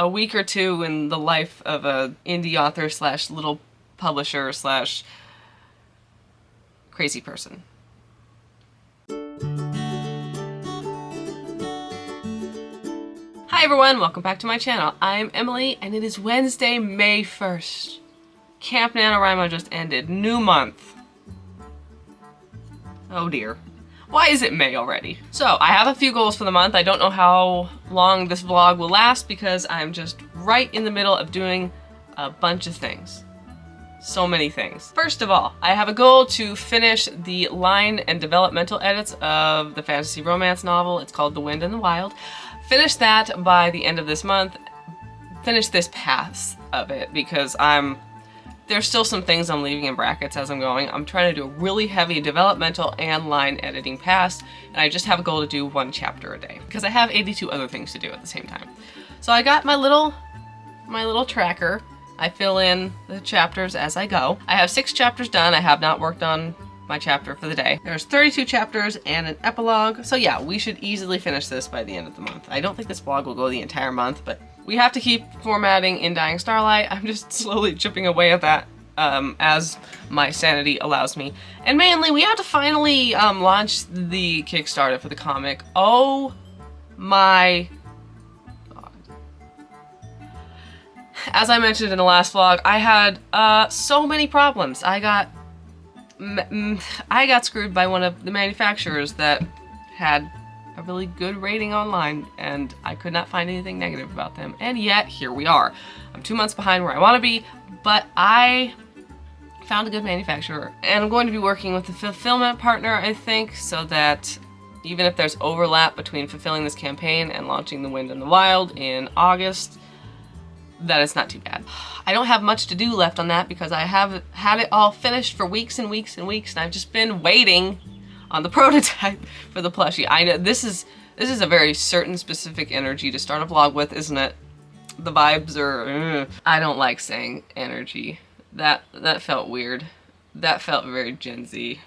a week or two in the life of a indie author slash little publisher slash crazy person. Hi everyone, welcome back to my channel. I'm Emily and it is Wednesday, May 1st. Camp NaNoWriMo just ended. New month. Oh dear. Why is it May already? So, I have a few goals for the month. I don't know how long this vlog will last because I'm just right in the middle of doing a bunch of things. So many things. First of all, I have a goal to finish the line and developmental edits of the fantasy romance novel. It's called The Wind and the Wild. Finish that by the end of this month. Finish this pass of it because there's still some things I'm leaving in brackets as I'm going. I'm trying to do a really heavy developmental and line editing pass, and I just have a goal to do 1 chapter a day because I have 82 other things to do at the same time. So I got my little tracker. I fill in the chapters as I go. I have 6 chapters done. I have not worked on my chapter for the day. There's 32 chapters and an epilogue. So yeah, we should easily finish this by the end of the month. I don't think this vlog will go the entire month, but we have to keep formatting in Dying Starlight. I'm just slowly chipping away at that as my sanity allows me. And mainly, we have to finally launch the Kickstarter for the comic. Oh my god. As I mentioned in the last vlog, I had so many problems. I got screwed by one of the manufacturers that had a really good rating online, and I could not find anything negative about them, and yet here we are. I'm 2 months behind where I want to be, but I found a good manufacturer, and I'm going to be working with a fulfillment partner, I think, so that even if there's overlap between fulfilling this campaign and launching The Wind and the Wild in August, that it's not too bad. I don't have much to do left on that because I have had it all finished for weeks and weeks and weeks, and I've just been waiting on the prototype for the plushie. I know this is a very certain specific energy to start a vlog with, isn't it? The vibes are, I don't like saying energy. That felt weird. That felt very Gen Z.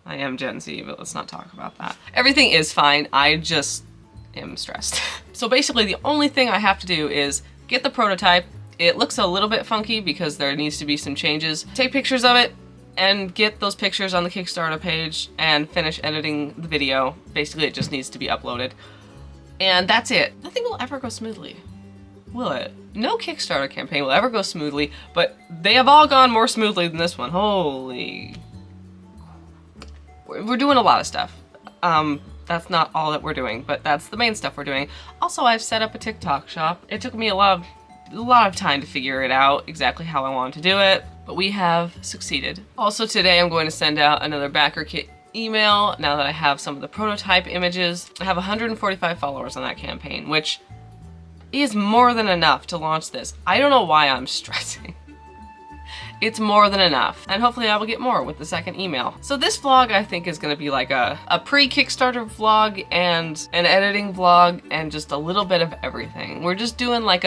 I am Gen Z, but let's not talk about that. Everything is fine, I just am stressed. So basically the only thing I have to do is get the prototype. It looks a little bit funky because there needs to be some changes. Take pictures of it, and get those pictures on the Kickstarter page and finish editing the video. Basically, it just needs to be uploaded. And that's it. Nothing will ever go smoothly, will it? No Kickstarter campaign will ever go smoothly, but they have all gone more smoothly than this one. Holy... We're doing a lot of stuff. That's not all that we're doing, but that's the main stuff we're doing. Also, I've set up a TikTok shop. It took me a lot of time to figure it out exactly how I wanted to do it, but we have succeeded. Also today I'm going to send out another backer kit email now that I have some of the prototype images. I have 145 followers on that campaign, which is more than enough to launch this. I don't know why I'm stressing. It's more than enough, and hopefully I will get more with the second email. So this vlog I think is going to be like a pre-Kickstarter vlog and an editing vlog and just a little bit of everything. We're just doing like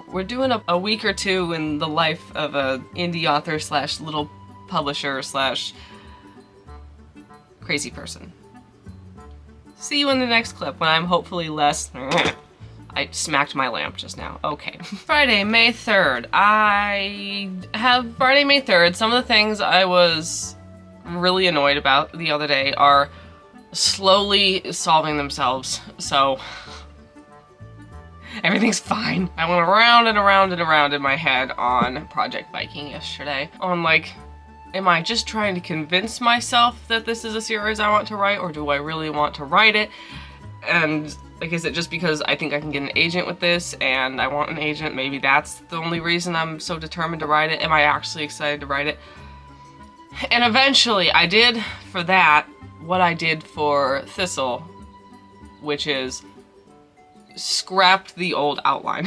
we're doing a week or two in the life of a indie author slash little publisher slash crazy person. See you in the next clip when I'm hopefully less... I smacked my lamp just now. Okay. Friday, May 3rd. I have Friday, May 3rd. Some of the things I was really annoyed about the other day are slowly solving themselves. So... everything's fine. I went around and around and around in my head on Project Viking yesterday. On like, am I just trying to convince myself that this is a series I want to write, or do I really want to write it? And like, is it just because I think I can get an agent with this and I want an agent? Maybe that's the only reason I'm so determined to write it. Am I actually excited to write it? And eventually I did for that what I did for Thistle, which is scrapped the old outline.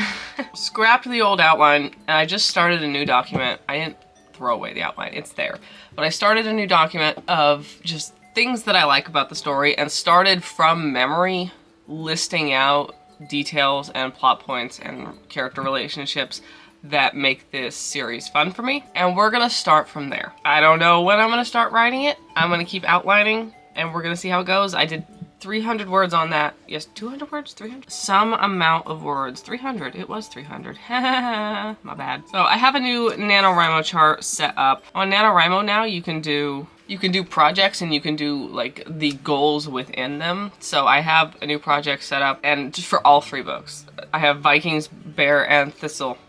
Scrapped the old outline, and I just started a new document. I didn't throw away the outline, it's there. But I started a new document of just things that I like about the story and started from memory listing out details and plot points and character relationships that make this series fun for me. And we're gonna start from there. I don't know when I'm gonna start writing it. I'm gonna keep outlining and we're gonna see how it goes. I did 300 words on that. Yes, 200 words? 300? Some amount of words. 300. It was 300. My bad. So I have a new NaNoWriMo chart set up. On NaNoWriMo now, you can do projects and you can do like the goals within them. So I have a new project set up, and just for all 3 books. I have Vikings, Bear, and Thistle.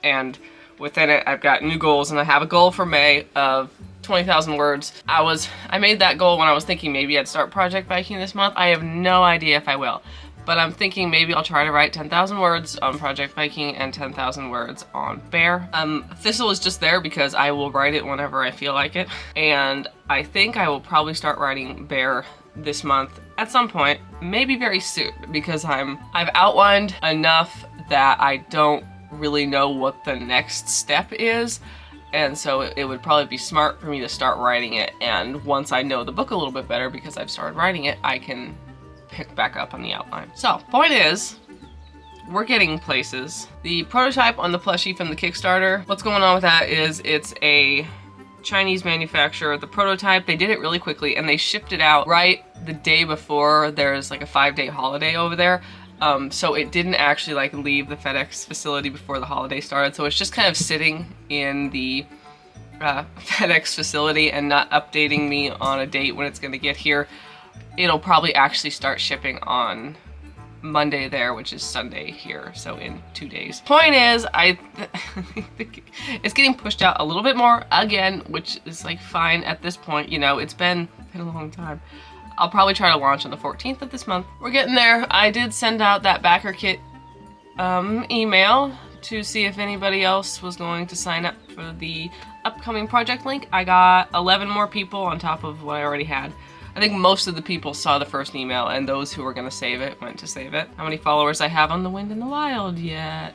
And within it, I've got new goals, and I have a goal for May of 20,000 words. I made that goal when I was thinking maybe I'd start Project Viking this month. I have no idea if I will, but I'm thinking maybe I'll try to write 10,000 words on Project Viking and 10,000 words on Bear. Thistle is just there because I will write it whenever I feel like it, and I think I will probably start writing Bear this month at some point, maybe very soon, because I've outlined enough that I don't really know what the next step is. And so it would probably be smart for me to start writing it, and once I know the book a little bit better because I've started writing it, I can pick back up on the outline. So, point is, we're getting places. The prototype on the plushie from the Kickstarter, what's going on with that is it's a Chinese manufacturer. The prototype, they did it really quickly and they shipped it out right the day before there's like a 5-day holiday over there. So it didn't actually like leave the FedEx facility before the holiday started, so it's just kind of sitting in the FedEx facility and not updating me on a date when it's going to get here. It'll probably actually start shipping on Monday there, which is Sunday here, so in 2 days. Point is, it's getting pushed out a little bit more again, which is like fine at this point. You know, it's been a long time. I'll probably try to launch on the 14th of this month. We're getting there. I did send out that backer kit email to see if anybody else was going to sign up for the upcoming project link. I got 11 more people on top of what I already had. I think most of the people saw the first email, and those who were going to save it went to save it. How many followers I have on The Wind in the Wild yet?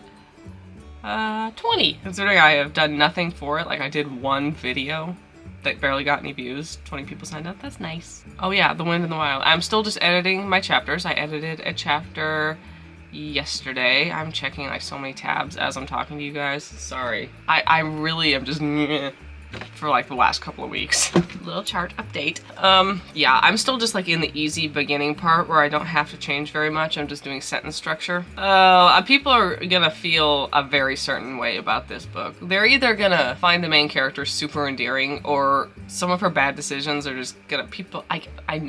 20. Considering I have done nothing for it, like I did one video that barely got any views. 20 people signed up. That's nice. Oh yeah, The Wind in the Wild. I'm still just editing my chapters. I edited a chapter yesterday. I'm checking like so many tabs as I'm talking to you guys. Sorry. I really am just for like the last couple of weeks. Little chart update. Yeah, I'm still just like in the easy beginning part where I don't have to change very much. I'm just doing sentence structure. People are gonna feel a very certain way about this book. They're either gonna find the main character super endearing, or some of her bad decisions are just gonna, I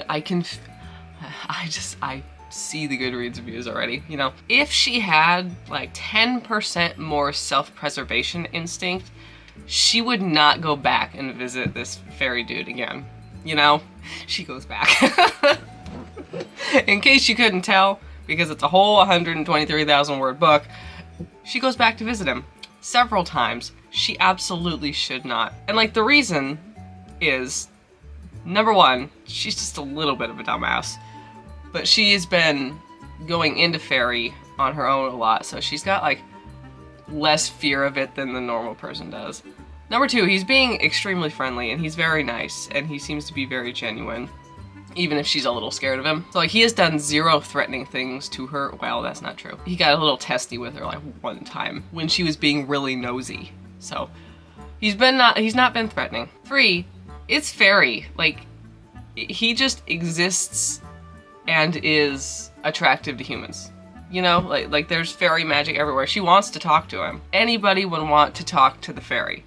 see the Goodreads reviews already, you know. If she had like 10% more self-preservation instinct, she would not go back and visit this fairy dude again. You know, she goes back. In case you couldn't tell, because it's a whole 123,000 word book, she goes back to visit him several times. She absolutely should not. And like the reason is, number one, she's just a little bit of a dumbass, but she has been going into fairy on her own a lot, so she's got like less fear of it than the normal person does. Number two, he's being extremely friendly and he's very nice and he seems to be very genuine, even if she's a little scared of him. So like he has done 0 threatening things to her. Well, that's not true. He got a little testy with her like one time when she was being really nosy. So he's not been threatening. 3, it's fairy. Like he just exists and is attractive to humans. You know, like there's fairy magic everywhere. She wants to talk to him. Anybody would want to talk to the fairy.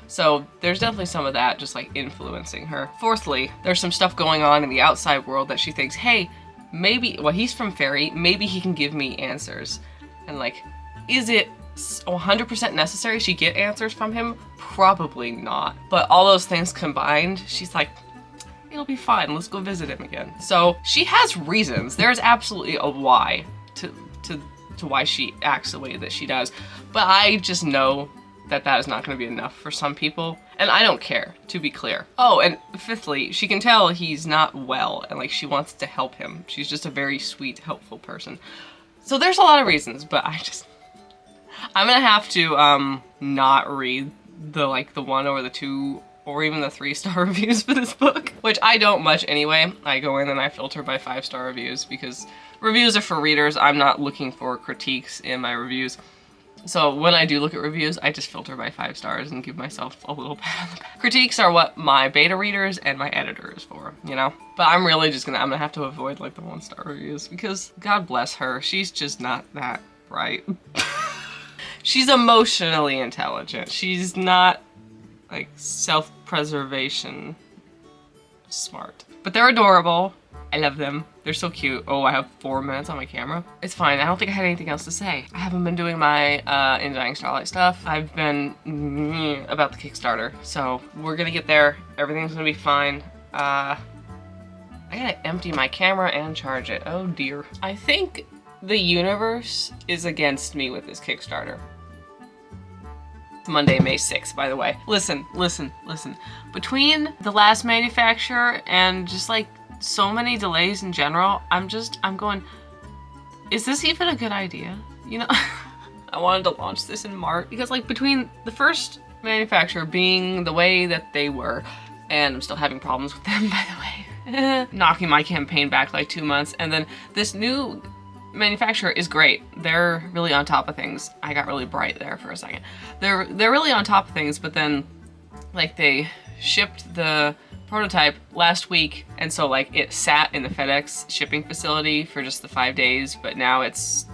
So there's definitely some of that just like influencing her. Fourthly, there's some stuff going on in the outside world that she thinks, hey, maybe, well, he's from fairy, maybe he can give me answers. And like, is it 100% necessary she get answers from him? Probably not. But all those things combined, she's like, it'll be fine, let's go visit him again. So she has reasons. There's absolutely a why to why she acts the way that she does. But I just know that that is not going to be enough for some people. And I don't care, to be clear. Oh, and fifthly, she can tell he's not well and like she wants to help him. She's just a very sweet, helpful person. So there's a lot of reasons, but I'm gonna have to not read the 1 or the 2 or even the 3-star reviews for this book, which I don't much anyway. I go in and I filter by 5-star reviews because reviews are for readers. I'm not looking for critiques in my reviews. So when I do look at reviews, I just filter by 5 stars and give myself a little pat on the back. Critiques are what my beta readers and my editor is for, you know? But I'm really just I'm gonna have to avoid like the 1-star reviews because God bless her, she's just not that bright. She's emotionally intelligent. She's not like self-preservation smart. But they're adorable. I love them. They're so cute. Oh, I have 4 minutes on my camera. It's fine. I don't think I had anything else to say. I haven't been doing my Enjoying Starlight stuff. I've been about the Kickstarter. So we're gonna get there. Everything's gonna be fine. I gotta empty my camera and charge it. Oh dear. I think the universe is against me with this Kickstarter. Monday, May 6th, by the way. Listen. Between the last manufacturer and just like so many delays in general, I'm going, is this even a good idea? You know, I wanted to launch this in March because like between the first manufacturer being the way that they were, and I'm still having problems with them, by the way, knocking my campaign back like 2 months, and then this new manufacturer is great. They're really on top of things. I got really bright there for a second. They're really on top of things, but then like they shipped the prototype last week, and so like it sat in the FedEx shipping facility for just the 5 days, but now it's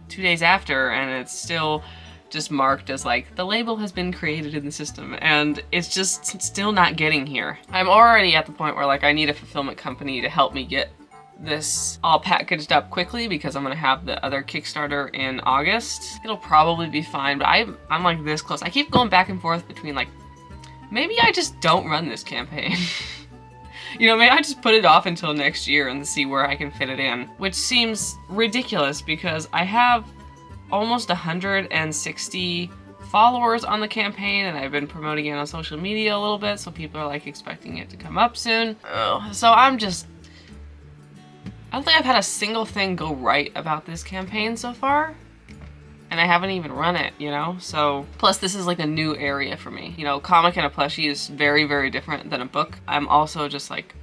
2 days after and it's still just marked as like the label has been created in the system, and it's just still not getting here. I'm already at the point where like I need a fulfillment company to help me get this all packaged up quickly because I'm gonna have the other Kickstarter in August. It'll probably be fine, but I'm like this close. I keep going back and forth between like, maybe I just don't run this campaign. You know, maybe I just put it off until next year and see where I can fit it in, which seems ridiculous because I have almost 160 followers on the campaign and I've been promoting it on social media a little bit, so people are like expecting it to come up soon. So I don't think I've had a single thing go right about this campaign so far, and I haven't even run it, you know? So, plus this is like a new area for me. You know, comic and a plushie is very, very different than a book. I'm also just like,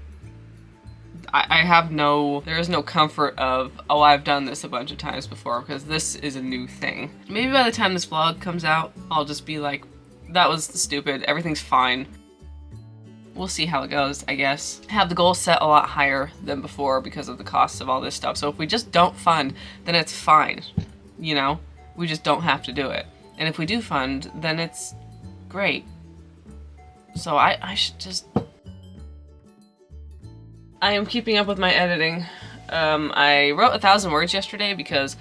there is no comfort of, oh, I've done this a bunch of times before, because this is a new thing. Maybe by the time this vlog comes out, I'll just be like, that was stupid, everything's fine. We'll see how it goes, I guess. I have the goal set a lot higher than before because of the costs of all this stuff. So if we just don't fund, then it's fine, you know? We just don't have to do it. And if we do fund, then it's great. So I should just... I am keeping up with my editing. I wrote 1,000 words yesterday because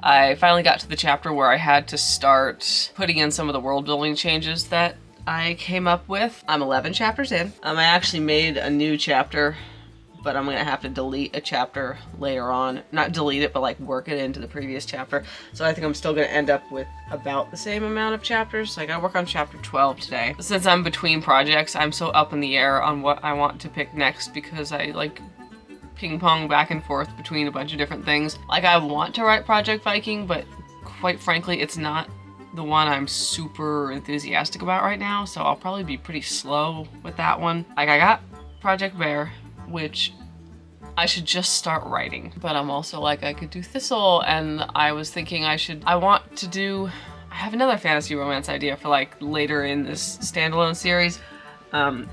I finally got to the chapter where I had to start putting in some of the world building changes that I came up with. I'm 11 chapters in. I actually made a new chapter, but I'm gonna have to delete a chapter later on. Not delete it, but like work it into the previous chapter. So I think I'm still gonna end up with about the same amount of chapters. So I gotta work on chapter 12 today. Since I'm between projects, I'm so up in the air on what I want to pick next because I like ping pong back and forth between a bunch of different things. Like I want to write Project Viking, but quite frankly, it's not the one I'm super enthusiastic about right now, so I'll probably be pretty slow with that one. Like I got Project Bear, which I should just start writing, but I'm also like I could do Thistle, and I was thinking I have another fantasy romance idea for like later in this standalone series.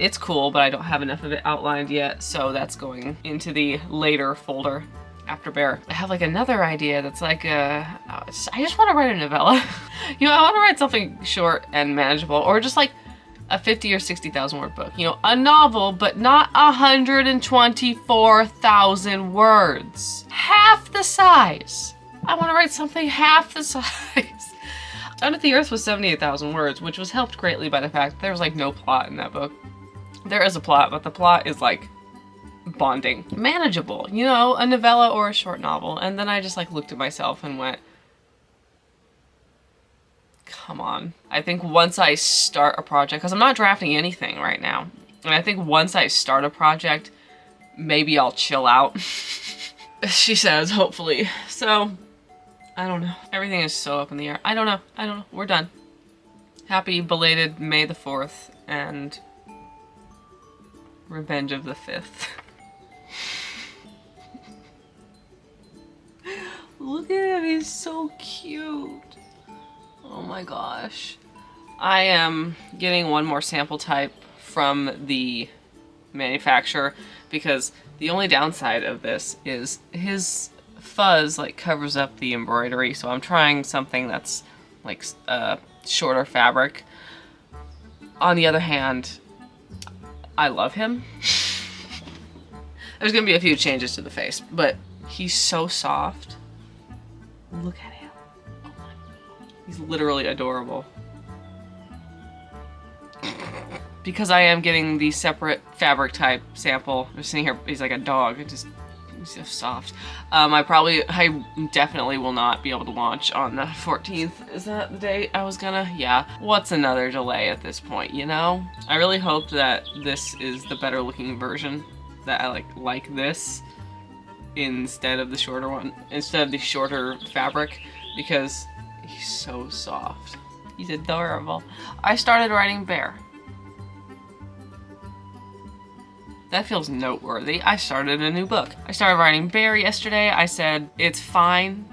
It's cool, but I don't have enough of it outlined yet, so that's going into the later folder after Bear. I have like another idea that's like I just want to write a novella. You know, I want to write something short and manageable, or just like a 50 or 60,000 word book. You know, a novel, but not 124,000 words. Half the size. I want to write something half the size. Under the Earth was 78,000 words, which was helped greatly by the fact that there was like no plot in that book. There is a plot, but the plot is like bonding. Manageable, you know, a novella or a short novel. And then I just like looked at myself and went, come on. I think once I start a project, because I'm not drafting anything right now, and I think once I start a project, maybe I'll chill out. She says, hopefully. So, I don't know. Everything is so up in the air. I don't know. We're done. Happy belated May the 4th and Revenge of the 5th. Look at him, he's so cute. Oh my gosh. I am getting one more sample type from the manufacturer because the only downside of this is his fuzz like covers up the embroidery, so I'm trying something that's like shorter fabric. On the other hand, I love him. There's gonna be a few changes to the face, but he's so soft. Look at him. Oh my God. He's literally adorable. Because I am getting the separate fabric type sample, I'm sitting here, he's like a dog, he's so soft. I definitely will not be able to launch on the 14th. Is that the date I was gonna? Yeah. What's another delay at this point, you know? I really hope that this is the better looking version, that I like this instead of the shorter one, instead of the shorter fabric, because he's so soft. He's adorable. I started writing Bear. That feels noteworthy. I started a new book. I started writing Bear yesterday. I said, it's fine.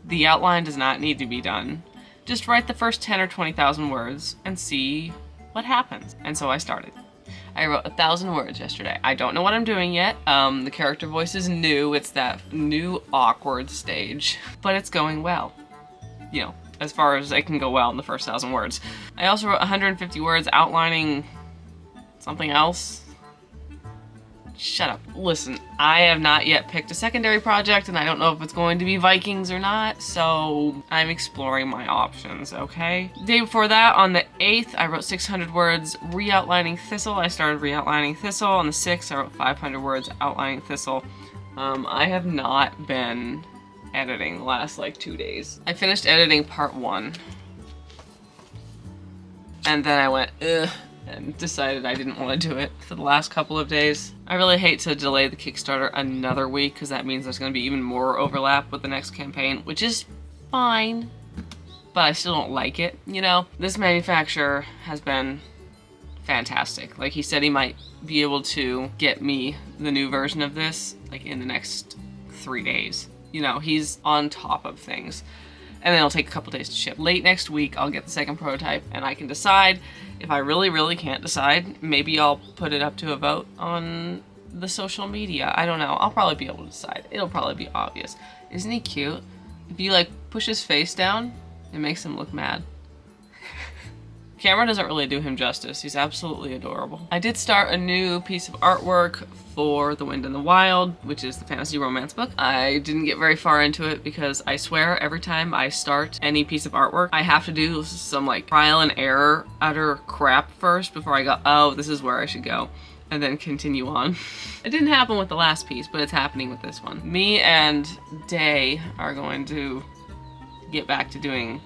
The outline does not need to be done. Just write the first 10 or 20,000 words and see what happens. And so I started. I wrote 1,000 words yesterday. I don't know what I'm doing yet. The character voice is new. It's that new awkward stage, but it's going well. You know, as far as it can go well in the first 1,000 words. I also wrote 150 words outlining something else. Shut up. Listen, I have not yet picked a secondary project, and I don't know if it's going to be Vikings or not, so I'm exploring my options, okay? The day before that, on the 8th, I wrote 600 words re-outlining Thistle. I started re-outlining Thistle. On the 6th, I wrote 500 words outlining Thistle. I have not been editing the last, 2 days. I finished editing part 1. And then I went, ugh, and decided I didn't want to do it for the last couple of days. I really hate to delay the Kickstarter another week because that means there's going to be even more overlap with the next campaign, which is fine, but I still don't like it, you know? This manufacturer has been fantastic. Like, he said he might be able to get me the new version of this, in the next 3 days. You know, he's on top of things. And then it'll take a couple days to ship. Late next week, I'll get the second prototype, and I can decide. If I really, really can't decide, maybe I'll put it up to a vote on the social media. I don't know. I'll probably be able to decide. It'll probably be obvious. Isn't he cute? If you, push his face down, it makes him look mad. Camera doesn't really do him justice. He's absolutely adorable. I did start a new piece of artwork for The Wind and the Wild, which is the fantasy romance book. I didn't get very far into it because I swear every time I start any piece of artwork, I have to do some trial and error utter crap first before I go, oh, this is where I should go, and then continue on. It didn't happen with the last piece, but it's happening with this one. Me and Day are going to get back to doing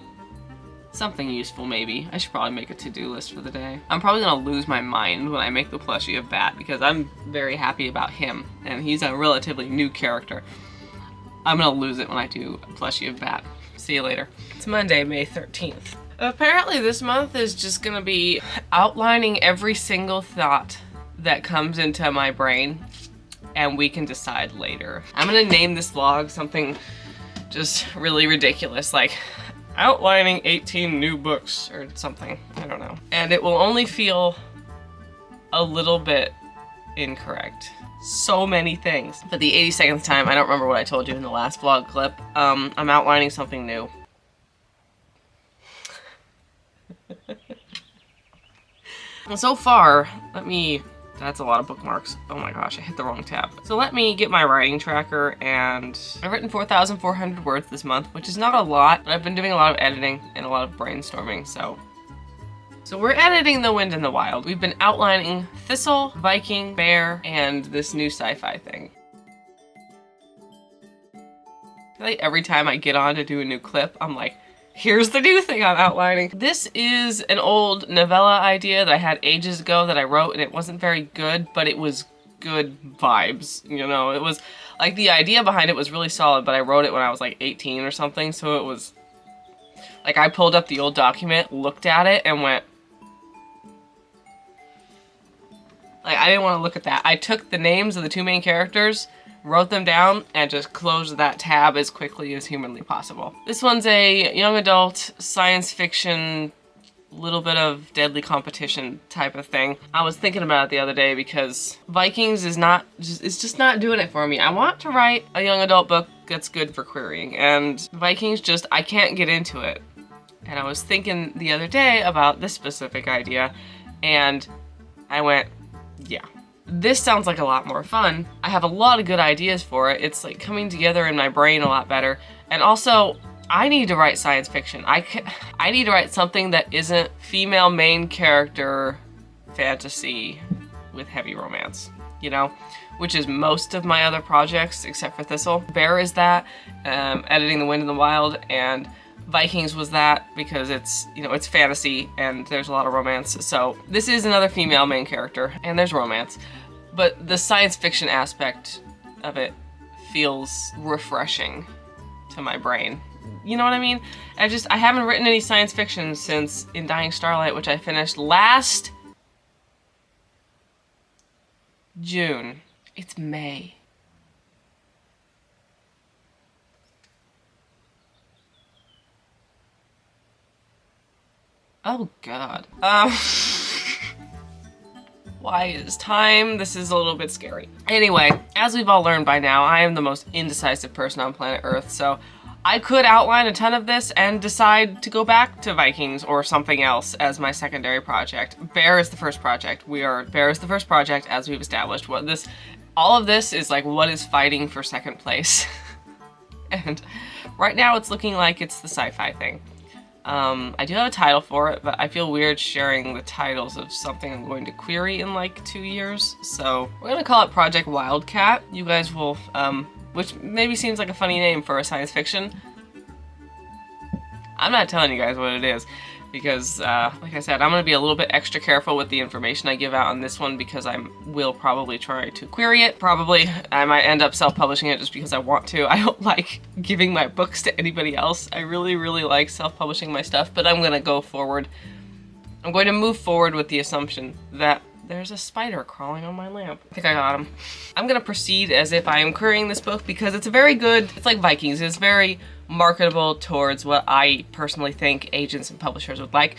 something useful, maybe. I should probably make a to-do list for the day. I'm probably gonna lose my mind when I make the plushie of Bat because I'm very happy about him, and he's a relatively new character. I'm gonna lose it when I do a plushie of Bat. See you later. It's Monday, May 13th. Apparently this month is just gonna be outlining every single thought that comes into my brain, and we can decide later. I'm gonna name this vlog something just really ridiculous, like outlining 18 new books or something. I don't know. And it will only feel a little bit incorrect. So many things. For the 82nd time, I don't remember what I told you in the last vlog clip, I'm outlining something new. And so far, that's a lot of bookmarks. Oh my gosh, I hit the wrong tab. So let me get my writing tracker, and I've written 4,400 words this month, which is not a lot, but I've been doing a lot of editing and a lot of brainstorming, so we're editing The Wind and the Wild. We've been outlining Thistle, Viking, Bear, and this new sci-fi thing. I feel like every time I get on to do a new clip, I'm like, here's the new thing I'm outlining. This is an old novella idea that I had ages ago that I wrote, and it wasn't very good, but it was good vibes, you know? It was, the idea behind it was really solid, but I wrote it when I was 18 or something, so it was, I pulled up the old document, looked at it, and went, I didn't want to look at that. I took the names of the two main characters, wrote them down, and just closed that tab as quickly as humanly possible. This one's a young adult science fiction, little bit of deadly competition type of thing. I was thinking about it the other day because Vikings is just not doing it for me. I want to write a young adult book that's good for querying, and Vikings just, I can't get into it. And I was thinking the other day about this specific idea, and I went, yeah, this sounds like a lot more fun. I have a lot of good ideas for it. It's like coming together in my brain a lot better. And also, I need to write science fiction. I need to write something that isn't female main character fantasy with heavy romance, you know? Which is most of my other projects, except for Thistle. Bear is that, editing The Wind in the Wild, and Vikings was that because it's, you know, it's fantasy and there's a lot of romance. So this is another female main character and there's romance, but the science fiction aspect of it feels refreshing to my brain. You know what I mean? I haven't written any science fiction since In Dying Starlight, which I finished last June. It's May. Oh God. Why is time? This is a little bit scary. Anyway, as we've all learned by now, I am the most indecisive person on planet Earth, so I could outline a ton of this and decide to go back to Vikings or something else as my secondary project. Bear is the first project. Bear is the first project, as we've established. All of this is like what is fighting for second place. And right now it's looking like it's the sci-fi thing. I do have a title for it, but I feel weird sharing the titles of something I'm going to query in like 2 years. So we're gonna call it Project Wildcat. You guys will, which maybe seems like a funny name for a science fiction. I'm not telling you guys what it is because, like I said, I'm gonna be a little bit extra careful with the information I give out on this one because I will probably try to query it. Probably I might end up self-publishing it just because I want to. I don't like giving my books to anybody else. I really, really like self-publishing my stuff, but I'm gonna go forward. I'm going to move forward with the assumption that there's a spider crawling on my lamp. I think I got him. I'm gonna proceed as if I am querying this book because it's it's like Vikings. It's very marketable towards what I personally think agents and publishers would like.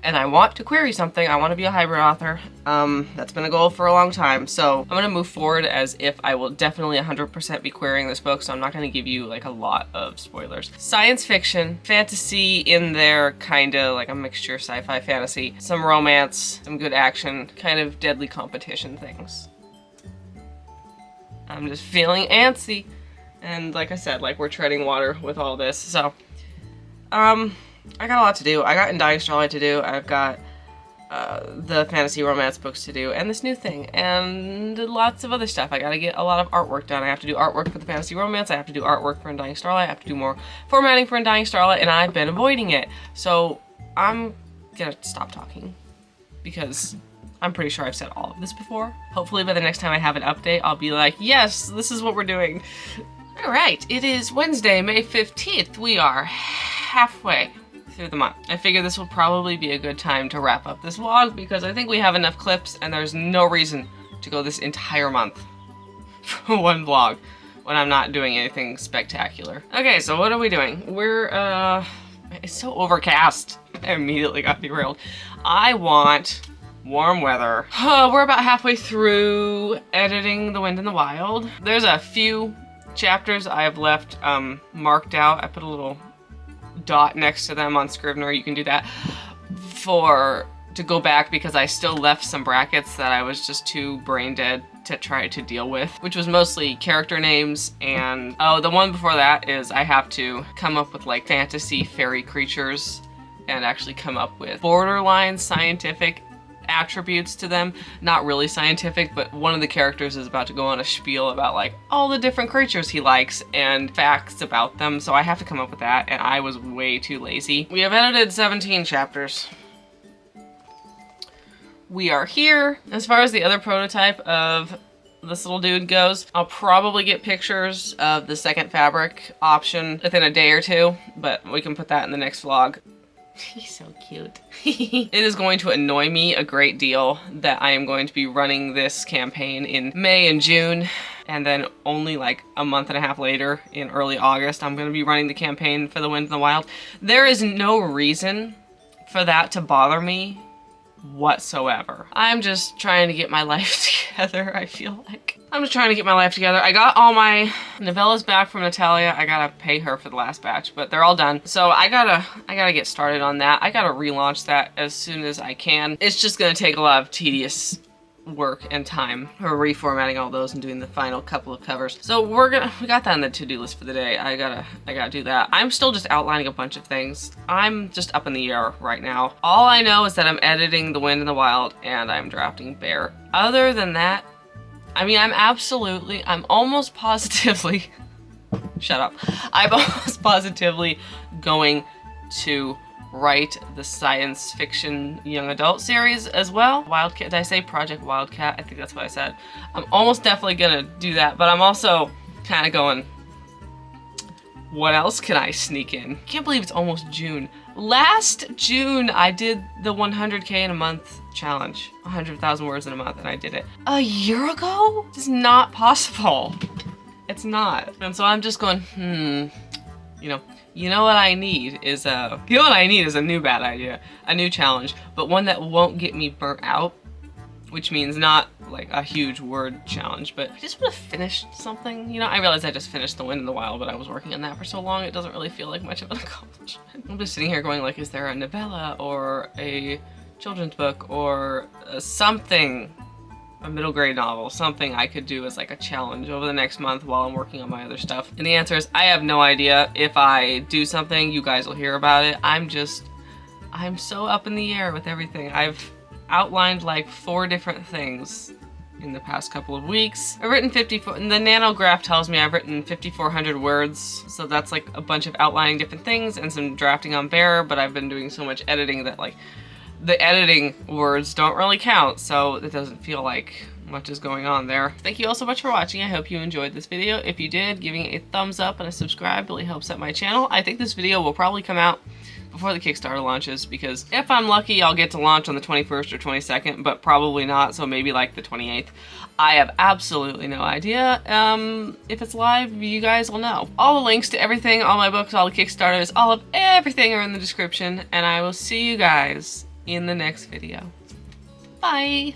And I want to query something. I want to be a hybrid author. That's been a goal for a long time. So I'm gonna move forward as if I will definitely 100% be querying this book, so I'm not gonna give you like a lot of spoilers. Science fiction, fantasy in there, kinda like a mixture of sci-fi fantasy, some romance, some good action, kind of deadly competition things. I'm just feeling antsy. And like I said, like we're treading water with all this, so I got a lot to do. I got In Dying Starlight to do. I've got the fantasy romance books to do, and this new thing, and lots of other stuff. I gotta get a lot of artwork done. I have to do artwork for the fantasy romance. I have to do artwork for In Dying Starlight. I have to do more formatting for In Dying Starlight, and I've been avoiding it. So I'm gonna stop talking because I'm pretty sure I've said all of this before. Hopefully by the next time I have an update, I'll be like, yes, this is what we're doing. All right, it is Wednesday, May 15th. We are halfway through the month. I figure this will probably be a good time to wrap up this vlog because I think we have enough clips and there's no reason to go this entire month for one vlog when I'm not doing anything spectacular. Okay, so what are we doing? It's so overcast. I immediately got derailed. I want warm weather. We're about halfway through editing The Wind in the Wild. There's a few chapters I have left marked out. I put a little dot next to them on Scrivener. You can do that to go back because I still left some brackets that I was just too brain dead to try to deal with, which was mostly character names. And oh, the one before that is I have to come up with like fantasy fairy creatures and actually come up with borderline scientific attributes to them. Not really scientific, but one of the characters is about to go on a spiel about like all the different creatures he likes and facts about them, so I have to come up with that, and I was way too lazy. We have edited 17 chapters. We are here. As far as the other prototype of this little dude goes, I'll probably get pictures of the second fabric option within a day or two, but we can put that in the next vlog. He's so cute. It is going to annoy me a great deal that I am going to be running this campaign in May and June, and then only like a month and a half later in early August, I'm going to be running the campaign for the Wind in the Wild. There is no reason for that to bother me whatsoever. I'm just trying to get my life together, I feel like. I'm just trying to get my life together. I got all my novellas back from Natalia. I gotta pay her for the last batch, but they're all done. So I gotta get started on that. I gotta relaunch that as soon as I can. It's just gonna take a lot of tedious work and time for reformatting all those and doing the final couple of covers. So we got that on the to-do list for the day. I gotta do that. I'm still just outlining a bunch of things. I'm just up in the air right now. All I know is that I'm editing The Wind in the Wild and I'm drafting Bear. Other than that, I mean, I'm almost positively, shut up. I'm almost positively going to write the science fiction young adult series as well. Wildcat, did I say Project Wildcat? I think that's what I said. I'm almost definitely gonna do that, but I'm also kind of going, what else can I sneak in? Can't believe it's almost June. Last June, I did the 100K in a month challenge, 100,000 words in a month, and I did it. A year ago? It's not possible. It's not. And so I'm just going, you know what I need is a new bad idea, a new challenge, but one that won't get me burnt out, which means not like a huge word challenge, but I just want to finish something. You know, I realized I just finished The Wind in the Wild, but I was working on that for so long, it doesn't really feel like much of an accomplishment. I'm just sitting here going like, is there a novella or a children's book or something, a middle grade novel, something I could do as like a challenge over the next month while I'm working on my other stuff? And the answer is, I have no idea. If I do something, you guys will hear about it. I'm so up in the air with everything. I've outlined like 4 different things in the past couple of weeks. I've written 54, and the nanograph tells me I've written 5,400 words, so that's like a bunch of outlining different things and some drafting on Bear, but I've been doing so much editing that like the editing words don't really count, so it doesn't feel like much is going on there. Thank you all so much for watching. I hope you enjoyed this video. If you did, giving it a thumbs up and a subscribe really helps out my channel. I think this video will probably come out before the Kickstarter launches, because if I'm lucky, I'll get to launch on the 21st or 22nd, but probably not, so maybe like the 28th. I have absolutely no idea. If it's live, you guys will know. All the links to everything, all my books, all the Kickstarters, all of everything are in the description, and I will see you guys in the next video. Bye!